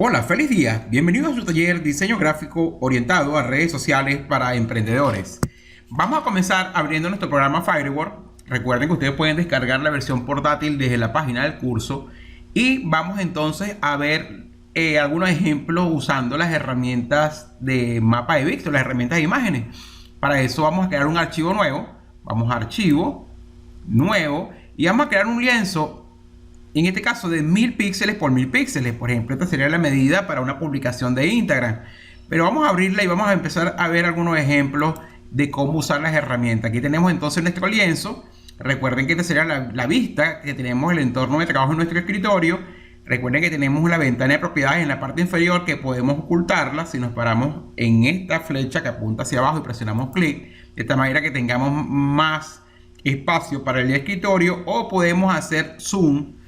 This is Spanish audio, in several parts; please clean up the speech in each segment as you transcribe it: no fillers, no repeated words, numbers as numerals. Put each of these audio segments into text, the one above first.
Hola, feliz día. Bienvenidos a su taller Diseño Gráfico orientado a redes sociales para emprendedores. Vamos a comenzar abriendo nuestro programa Firework. Recuerden que ustedes pueden descargar la versión portátil desde la página del curso. Y vamos entonces a ver algunos ejemplos usando las herramientas de mapa de Vix, las herramientas de imágenes. Para eso vamos a crear un archivo nuevo. Vamos a Archivo, Nuevo, y vamos a crear un lienzo. En este caso de 1000 píxeles por 1000 píxeles. Por ejemplo, esta sería la medida para una publicación de Instagram. Pero vamos a abrirla y vamos a empezar a ver algunos ejemplos de cómo usar las herramientas. Aquí tenemos entonces nuestro lienzo. Recuerden que esta sería la vista que tenemos, el entorno de trabajo en nuestro escritorio. Recuerden que tenemos la ventana de propiedades en la parte inferior que podemos ocultarla si nos paramos en esta flecha que apunta hacia abajo y presionamos clic. De esta manera que tengamos más espacio para el escritorio, o podemos hacer zoom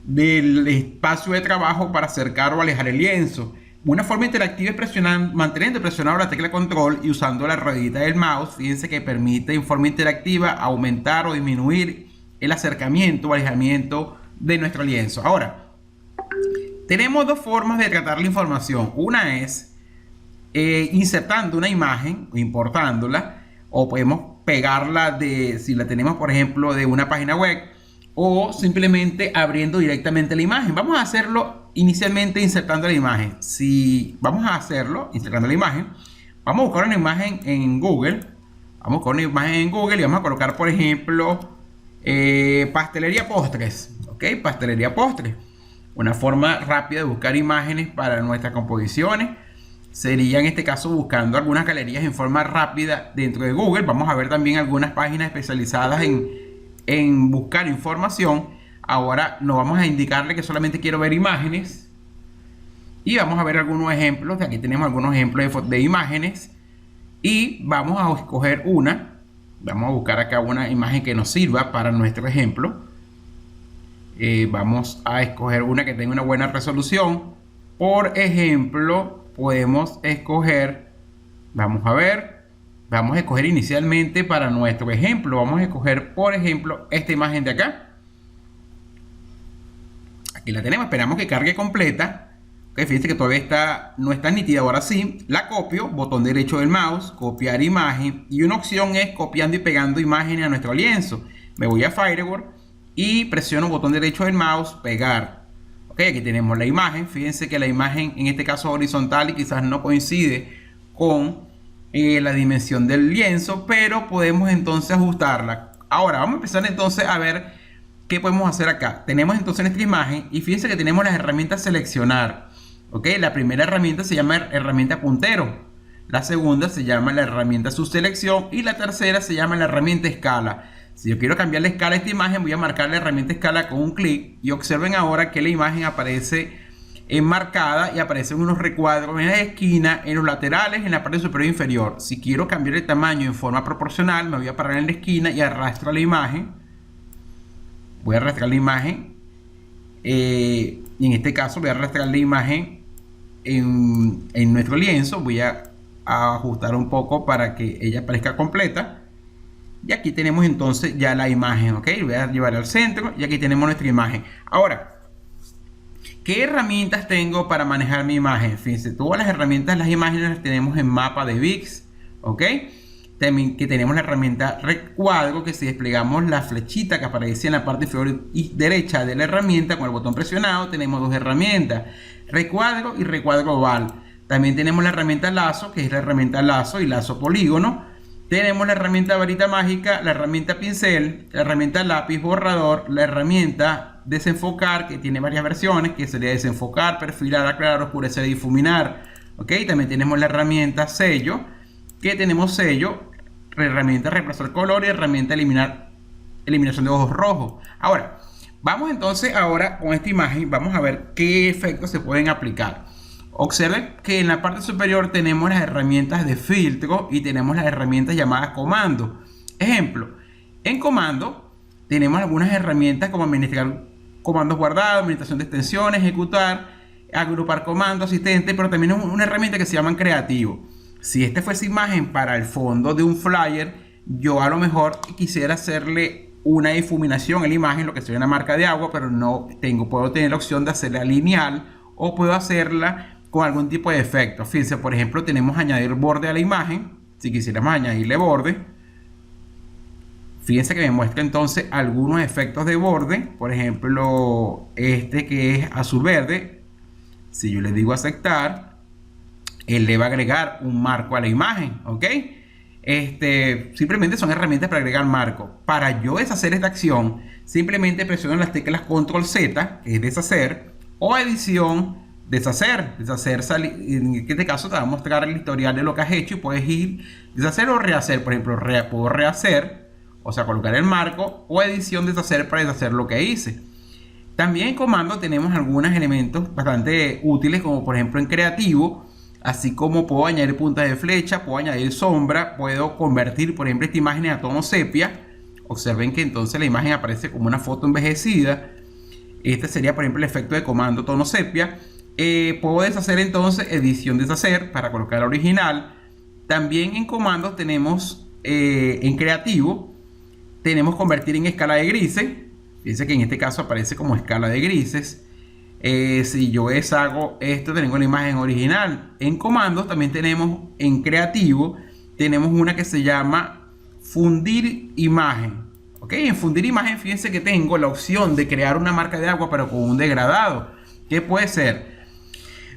del espacio de trabajo para acercar o alejar el lienzo. Una forma interactiva es manteniendo presionado la tecla control y usando la ruedita del mouse. Fíjense que permite en forma interactiva aumentar o disminuir el acercamiento o alejamiento de nuestro lienzo. Ahora, tenemos dos formas de tratar la información. Una es insertando una imagen o importándola, o podemos pegarla si la tenemos, por ejemplo, de una página web, o simplemente abriendo directamente la imagen. Vamos a hacerlo inicialmente insertando la imagen. Si vamos a hacerlo insertando la imagen, vamos a buscar una imagen en Google. Vamos a buscar una imagen en Google y vamos a colocar, por ejemplo, pastelería postres. Ok, pastelería postres. Una forma rápida de buscar imágenes para nuestras composiciones sería, en este caso, buscando algunas galerías en forma rápida dentro de Google. Vamos a ver también algunas páginas especializadas en buscar información. Ahora no vamos a indicarle que solamente quiero ver imágenes, y vamos a ver algunos ejemplos. Aquí tenemos algunos ejemplos de imágenes, y vamos a escoger una. Vamos a buscar acá una imagen que nos sirva para nuestro ejemplo. Vamos a escoger una que tenga una buena resolución. Por ejemplo, podemos escoger, vamos a escoger inicialmente para nuestro ejemplo. Vamos a escoger, por ejemplo, esta imagen de acá. Aquí la tenemos, esperamos que cargue completa. Okay, fíjense que todavía no está nítida. Ahora sí, la copio, botón derecho del mouse, copiar imagen. Y una opción es copiando y pegando imágenes a nuestro lienzo. Me voy a Firework y presiono botón derecho del mouse, pegar. Ok, aquí tenemos la imagen. Fíjense que la imagen, en este caso horizontal, y quizás no coincide con la dimensión del lienzo, pero podemos entonces ajustarla. Ahora vamos a empezar entonces a ver qué podemos hacer acá. Tenemos entonces nuestra imagen, y fíjense que tenemos las herramientas seleccionar. Ok, la primera herramienta se llama herramienta puntero, la segunda se llama la herramienta subselección, y la tercera se llama la herramienta escala. Si yo quiero cambiar la escala de esta imagen, voy a marcar la herramienta escala con un clic, y observen ahora que la imagen aparece enmarcada y aparecen unos recuadros en la esquina, en los laterales, en la parte superior e inferior. Si quiero cambiar el tamaño en forma proporcional, me voy a parar en la esquina y arrastro la imagen. Voy a arrastrar la imagen, y en este caso voy a arrastrar la imagen en nuestro lienzo. Voy a ajustar un poco para que ella aparezca completa. Y aquí tenemos entonces ya la imagen. Ok, voy a llevar al centro y aquí tenemos nuestra imagen. Ahora, ¿qué herramientas tengo para manejar mi imagen? Fíjense, todas las herramientas, las imágenes las tenemos en mapa de Vix. Ok, también que tenemos la herramienta recuadro, que si desplegamos la flechita que aparece en la parte inferior y derecha de la herramienta con el botón presionado, tenemos dos herramientas, recuadro y recuadro oval. También tenemos la herramienta lazo, que es la herramienta lazo y lazo polígono. Tenemos la herramienta varita mágica, la herramienta pincel, la herramienta lápiz borrador, la herramienta desenfocar, que tiene varias versiones, que sería desenfocar, perfilar, aclarar, oscurecer y difuminar. Ok, también tenemos la herramienta sello, que tenemos sello, herramienta reemplazar color y herramienta eliminación de ojos rojos. Ahora, vamos entonces ahora con esta imagen, vamos a ver qué efectos se pueden aplicar. Observen que en la parte superior tenemos las herramientas de filtro y tenemos las herramientas llamadas comando. Ejemplo, en comando tenemos algunas herramientas como administrar comandos guardados, administración de extensiones, ejecutar, agrupar comandos, asistente, pero también es una herramienta que se llama creativo. Si esta fuese imagen para el fondo de un flyer, yo a lo mejor quisiera hacerle una difuminación en la imagen, lo que sería una marca de agua, pero no puedo tener la opción de hacerla lineal o puedo hacerla con algún tipo de efecto. Fíjense, por ejemplo, tenemos añadir borde a la imagen. Si quisiéramos añadirle borde, fíjense que me muestra entonces algunos efectos de borde. Por ejemplo, este que es azul verde. Si yo le digo aceptar, él le va a agregar un marco a la imagen, ¿ok? Simplemente son herramientas para agregar marco. Para yo deshacer esta acción, simplemente presiono las teclas Control Z, que es deshacer, o edición, deshacer. En este caso te va a mostrar el historial de lo que has hecho y puedes ir deshacer o rehacer. Por ejemplo, puedo rehacer, o sea, colocar el marco, o edición, deshacer para deshacer lo que hice. También en comando tenemos algunos elementos bastante útiles, como por ejemplo en creativo. Así como puedo añadir puntas de flecha, puedo añadir sombra, puedo convertir, por ejemplo, esta imagen a tono sepia. Observen que entonces la imagen aparece como una foto envejecida. Este sería, por ejemplo, el efecto de comando tono sepia. Puedo deshacer entonces edición deshacer para colocar la original. También en comandos tenemos en creativo, tenemos convertir en escala de grises. Fíjense que en este caso aparece como escala de grises. Si yo deshago esto, tengo la imagen original. En comandos también tenemos en creativo, tenemos una que se llama fundir imagen. Ok, en fundir imagen, fíjense que tengo la opción de crear una marca de agua, pero con un degradado. Que puede ser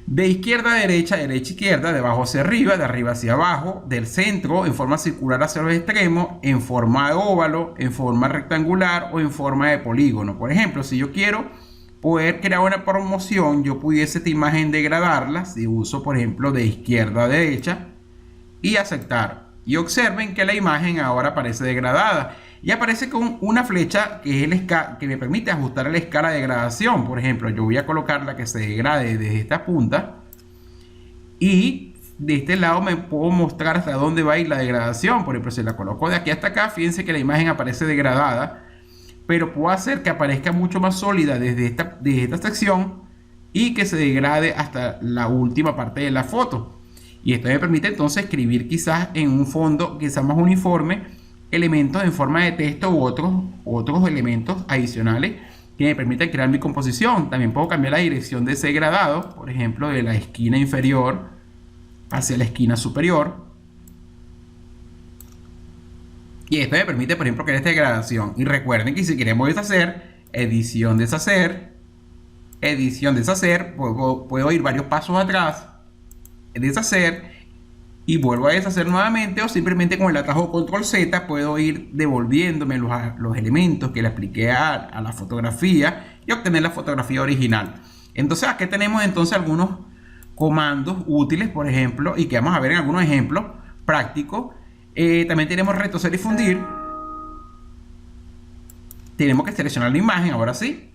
de izquierda a derecha, derecha a izquierda, de abajo hacia arriba, de arriba hacia abajo, del centro en forma circular hacia los extremos, en forma de óvalo, en forma rectangular o en forma de polígono. Por ejemplo, si yo quiero poder crear una promoción, yo pudiese esta imagen degradarla si uso, por ejemplo, de izquierda a derecha y aceptar. Y observen que la imagen ahora aparece degradada y aparece con una flecha que es que me permite ajustar la escala de degradación. Por ejemplo, yo voy a colocarla que se degrade desde esta punta y de este lado me puedo mostrar hasta dónde va a ir la degradación. Por ejemplo, si la coloco de aquí hasta acá, fíjense que la imagen aparece degradada, pero puedo hacer que aparezca mucho más sólida desde esta sección y que se degrade hasta la última parte de la foto. Y esto me permite entonces escribir quizás en un fondo quizás más uniforme elementos en forma de texto u otros elementos adicionales que me permiten crear mi composición. También puedo cambiar la dirección de ese degradado, por ejemplo, de la esquina inferior hacia la esquina superior. Y esto me permite, por ejemplo, crear esta degradación. Y recuerden que si queremos deshacer, edición, deshacer, edición, deshacer, puedo ir varios pasos atrás, deshacer, y vuelvo a deshacer nuevamente, o simplemente con el atajo Control Z puedo ir devolviéndome los elementos que le apliqué a la fotografía y obtener la fotografía original. Entonces aquí tenemos entonces algunos comandos útiles, por ejemplo, y que vamos a ver en algunos ejemplos prácticos. También tenemos retorcer y fundir. Tenemos que seleccionar la imagen, ahora sí.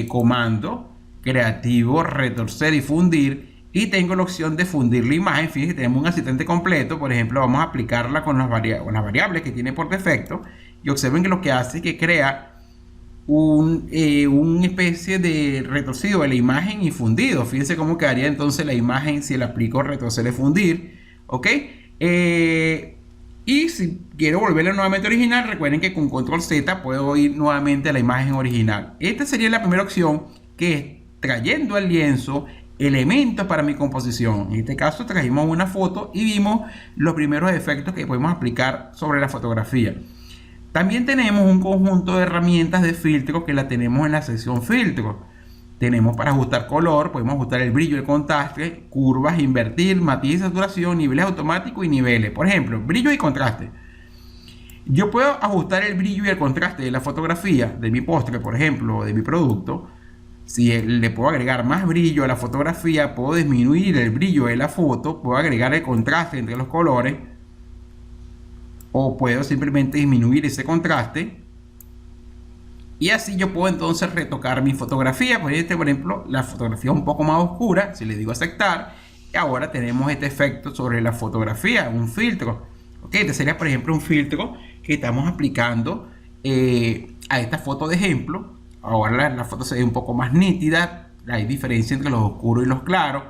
Comando, creativo, retorcer y fundir. Y tengo la opción de fundir la imagen. Fíjense, tenemos un asistente completo. Por ejemplo, vamos a aplicarla con las variables que tiene por defecto. Y observen que lo que hace es que crea una especie de retorcido de la imagen y fundido. Fíjense cómo quedaría entonces la imagen si le aplico retorcer y fundir. ¿Ok? Y si quiero volverla nuevamente original, recuerden que con Control Z puedo ir nuevamente a la imagen original. Esta sería la primera opción, que es trayendo al lienzo elementos para mi composición. En este caso trajimos una foto y vimos los primeros efectos que podemos aplicar sobre la fotografía. También tenemos un conjunto de herramientas de filtro que la tenemos en la sección filtro. Tenemos para ajustar color, podemos ajustar el brillo, el contraste, curvas, invertir, matiz, saturación, niveles automáticos y niveles. Por ejemplo, brillo y contraste. Yo puedo ajustar el brillo y el contraste de la fotografía, de mi postre, por ejemplo, o de mi producto. Si le puedo agregar más brillo a la fotografía, puedo disminuir el brillo de la foto, puedo agregar el contraste entre los colores, o puedo simplemente disminuir ese contraste. Y así yo puedo entonces retocar mi fotografía. Por ejemplo, la fotografía es un poco más oscura. Si le digo aceptar, ahora tenemos este efecto sobre la fotografía, un filtro. Ok, este sería, por ejemplo, un filtro que estamos aplicando a esta foto de ejemplo. Ahora la foto se ve un poco más nítida. Hay diferencia entre los oscuros y los claros.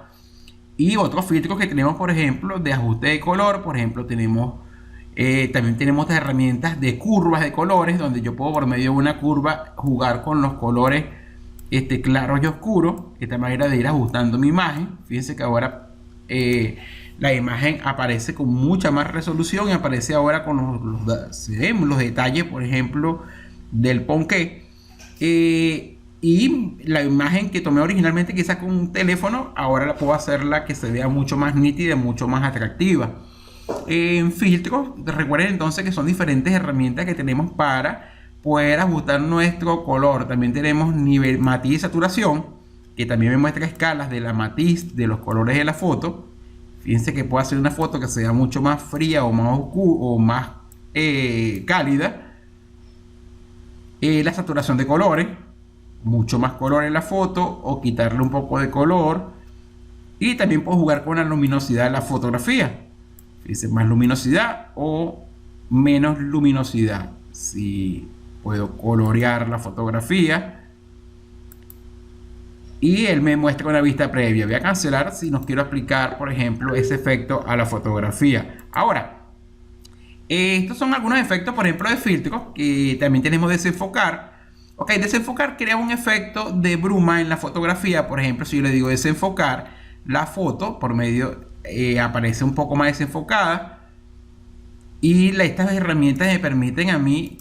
Y otros filtros que tenemos, por ejemplo, de ajuste de color. Por ejemplo, también tenemos estas herramientas de curvas de colores, donde yo puedo por medio de una curva jugar con los colores claros y oscuros. Esta manera de ir ajustando mi imagen. Fíjense que ahora la imagen aparece con mucha más resolución y aparece ahora con los detalles, por ejemplo, del ponqué. Y la imagen que tomé originalmente quizás con un teléfono, ahora la puedo hacerla que se vea mucho más nítida, mucho más atractiva. En filtros, recuerden entonces que son diferentes herramientas que tenemos para poder ajustar nuestro color. También tenemos nivel matiz y saturación, que también me muestra escalas de la matiz de los colores de la foto. Fíjense que puedo hacer una foto que sea mucho más fría o más oscura o más cálida. La saturación de colores, mucho más color en la foto o quitarle un poco de color. Y también puedo jugar con la luminosidad de la fotografía. Fíjense, más luminosidad o menos luminosidad. Si puedo colorear la fotografía y él me muestra una vista previa. Voy a cancelar si no quiero aplicar, por ejemplo, ese efecto a la fotografía. Ahora, estos son algunos efectos, por ejemplo, de filtros que también tenemos desenfocar. Ok, desenfocar crea un efecto de bruma en la fotografía. Por ejemplo, si yo le digo desenfocar, la foto por medio aparece un poco más desenfocada. Y estas herramientas me permiten a mí,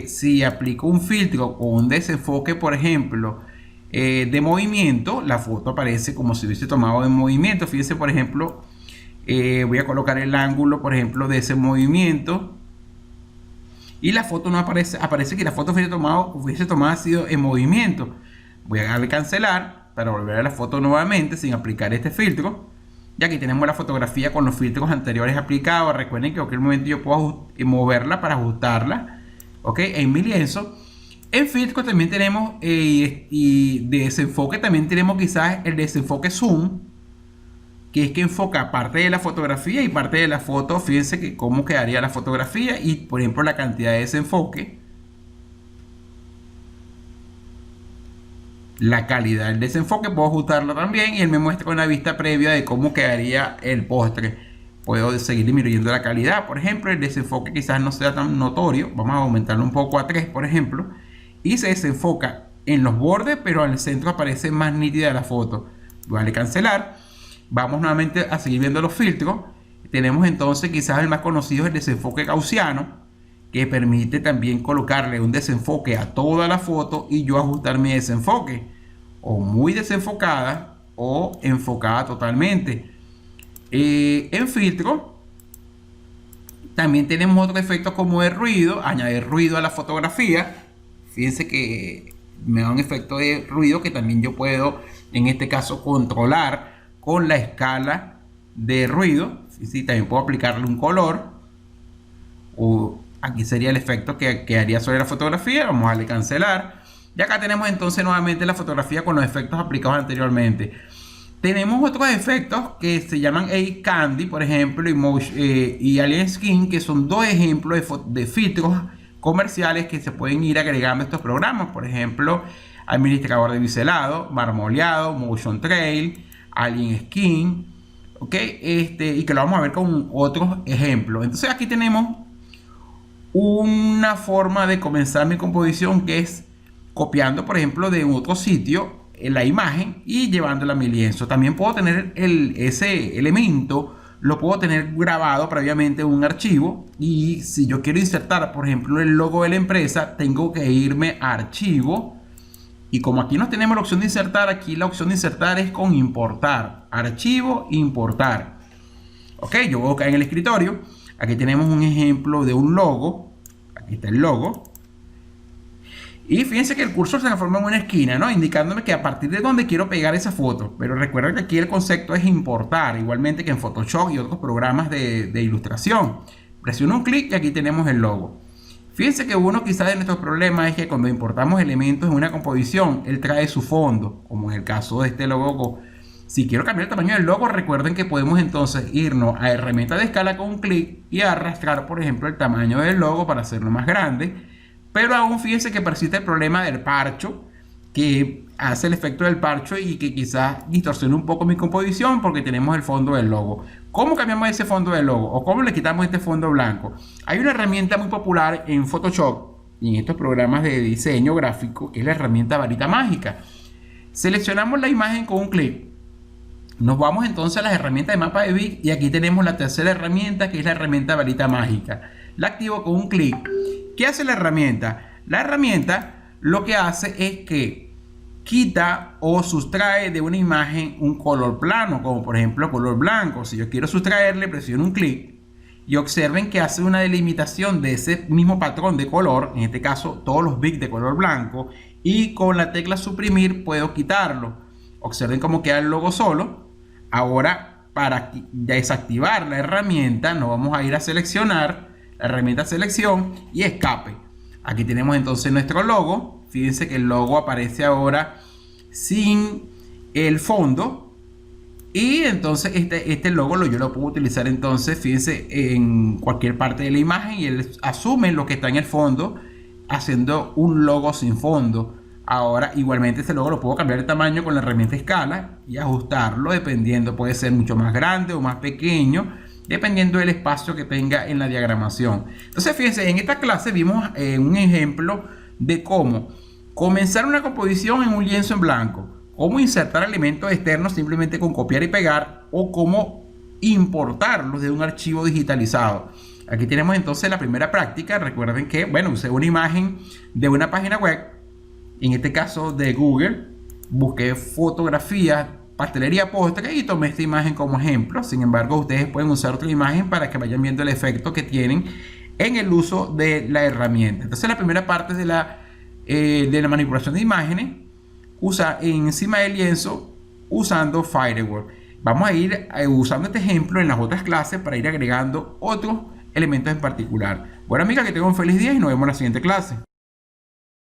si aplico un filtro con un desenfoque, por ejemplo, de movimiento, la foto aparece como si hubiese tomado en movimiento. Fíjense, por ejemplo, voy a colocar el ángulo, por ejemplo, de ese movimiento. Y la foto no aparece, aparece que la foto hubiese tomado sido en movimiento. Voy a darle cancelar para volver a la foto nuevamente sin aplicar este filtro. Ya que tenemos la fotografía con los filtros anteriores aplicados. Recuerden que en cualquier momento yo puedo moverla para ajustarla. Ok, en mi lienzo. En filtro también tenemos, y de desenfoque también tenemos quizás el desenfoque zoom, que es que enfoca parte de la fotografía y parte de la foto. Fíjense que cómo quedaría la fotografía y, por ejemplo, la cantidad de desenfoque, la calidad del desenfoque, puedo ajustarlo también y él me muestra una vista previa de cómo quedaría el postre. Puedo seguir disminuyendo la calidad, por ejemplo, el desenfoque quizás no sea tan notorio. Vamos a aumentarlo un poco a 3, por ejemplo, y se desenfoca en los bordes, pero en el centro aparece más nítida la foto. Voy a darle cancelar. Vamos nuevamente a seguir viendo los filtros. Tenemos entonces quizás el más conocido, el desenfoque gaussiano, que permite también colocarle un desenfoque a toda la foto y yo ajustar mi desenfoque, o muy desenfocada o enfocada totalmente. En filtro también tenemos otro efecto como de ruido, añadir ruido a la fotografía. Fíjense que me da un efecto de ruido que también yo puedo, en este caso, controlar con la escala de ruido. Sí, también puedo aplicarle un color, o aquí sería el efecto que haría sobre la fotografía. Vamos a darle cancelar. Y acá tenemos entonces nuevamente la fotografía con los efectos aplicados anteriormente. Tenemos otros efectos que se llaman A-Candy, por ejemplo, y Alien Skin, que son dos ejemplos de filtros comerciales que se pueden ir agregando a estos programas. Por ejemplo, administrador de biselado, marmoleado, motion trail, Alien Skin, ok, y que lo vamos a ver con otros ejemplos. Entonces aquí tenemos una forma de comenzar mi composición, que es copiando, por ejemplo, de otro sitio la imagen y llevándola a mi lienzo. También puedo tener ese elemento, lo puedo tener grabado previamente en un archivo, y si yo quiero insertar, por ejemplo, el logo de la empresa, tengo que irme a archivo. Y como aquí no tenemos la opción de insertar, aquí la opción de insertar es con importar. Archivo, importar. Ok, yo voy acá en el escritorio. Aquí tenemos un ejemplo de un logo. Aquí está el logo. Y fíjense que el cursor se transforma en una esquina, ¿no? Indicándome que a partir de donde quiero pegar esa foto. Pero recuerden que aquí el concepto es importar, igualmente que en Photoshop y otros programas de ilustración. Presiono un clic y aquí tenemos el logo. Fíjense que uno quizás de nuestros problemas es que cuando importamos elementos en una composición, él trae su fondo, como en el caso de este logo. Si quiero cambiar el tamaño del logo, recuerden que podemos entonces irnos a herramienta de escala con un clic y arrastrar, por ejemplo, el tamaño del logo para hacerlo más grande. Pero aún fíjense que persiste el problema del parcho, que hace el efecto del parcho y que quizás distorsiona un poco mi composición porque tenemos el fondo del logo. ¿Cómo cambiamos ese fondo del logo? ¿O cómo le quitamos este fondo blanco? Hay una herramienta muy popular en Photoshop y en estos programas de diseño gráfico, que es la herramienta varita mágica. Seleccionamos la imagen con un clic. Nos vamos entonces a las herramientas de mapa de bit y aquí tenemos la tercera herramienta, que es la herramienta varita mágica. La activo con un clic. ¿Qué hace la herramienta? La herramienta lo que hace es que quita o sustrae de una imagen un color plano, como por ejemplo color blanco. Si yo quiero sustraerle, presiono un clic y observen que hace una delimitación de ese mismo patrón de color, en este caso todos los bits de color blanco, y con la tecla suprimir puedo quitarlo. Observen cómo queda el logo solo. Ahora, para desactivar la herramienta, nos vamos a ir a seleccionar la herramienta selección y escape. Aquí tenemos entonces nuestro logo. Fíjense que el logo aparece ahora sin el fondo. Y entonces este logo yo lo puedo utilizar entonces, fíjense, en cualquier parte de la imagen y él asume lo que está en el fondo, haciendo un logo sin fondo. Ahora igualmente este logo lo puedo cambiar de tamaño con la herramienta escala y ajustarlo dependiendo, puede ser mucho más grande o más pequeño, dependiendo del espacio que tenga en la diagramación. Entonces fíjense, en esta clase vimos un ejemplo de cómo comenzar una composición en un lienzo en blanco, cómo insertar elementos externos simplemente con copiar y pegar, o cómo importarlos de un archivo digitalizado. Aquí tenemos entonces la primera práctica. Recuerden que, bueno, usé una imagen de una página web, en este caso de Google, busqué fotografías, pastelería postre y tomé esta imagen como ejemplo. Sin embargo, ustedes pueden usar otra imagen para que vayan viendo el efecto que tienen en el uso de la herramienta. Entonces la primera parte de la manipulación de imágenes usa encima del lienzo usando Firework. Vamos a ir usando este ejemplo en las otras clases para ir agregando otros elementos en particular. Bueno, amiga, que tengan un feliz día y nos vemos en la siguiente clase.